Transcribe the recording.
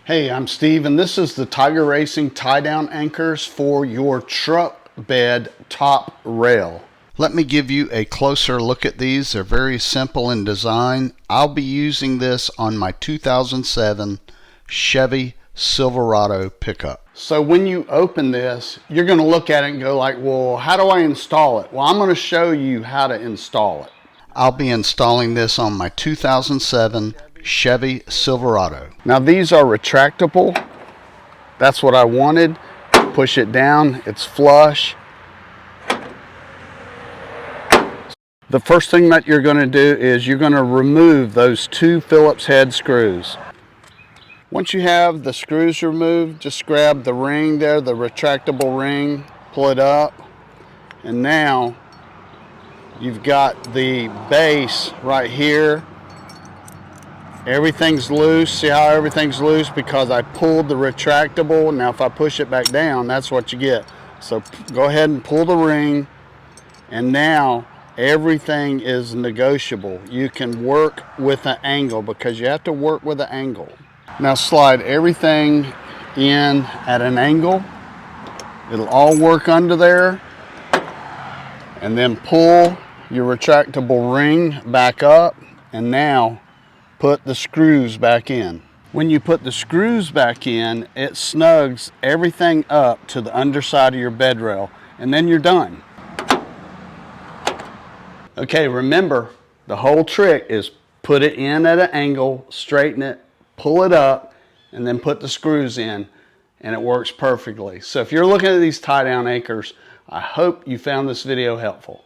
Hey, I'm Steve, and this is the Tiger Racing tie-down anchors for your truck bed top rail. Let me give you a closer look at these. They're very simple in design. I'll be using this on my 2007 Chevy Silverado pickup. So when you open this, you're going to look at it and go like, well, how do I install it? Well, I'm going to show you how to install it. I'll be installing this on my 2007 Chevy Silverado. Now these are retractable. That's what I wanted. Push it down, it's flush. The first thing that you're going to do is you're going to remove those two Phillips head screws. Once you have the screws removed, just grab the ring there, the retractable ring, pull it up, and now you've got the base right here. Everything's loose. See how everything's loose? Because I pulled the retractable. Now if I push it back down, that's what you get. So go ahead and pull the ring, and now everything is negotiable. You can work with an angle because you have to work with an angle. Now slide everything in at an angle. It'll all work under there. And then pull your retractable ring back up, and now put the screws back in. When you put the screws back in, it snugs everything up to the underside of your bed rail, and then you're done. Okay, remember, the whole trick is put it in at an angle, straighten it, pull it up, and then put the screws in, and it works perfectly. So if you're looking at these tie-down anchors, I hope you found this video helpful.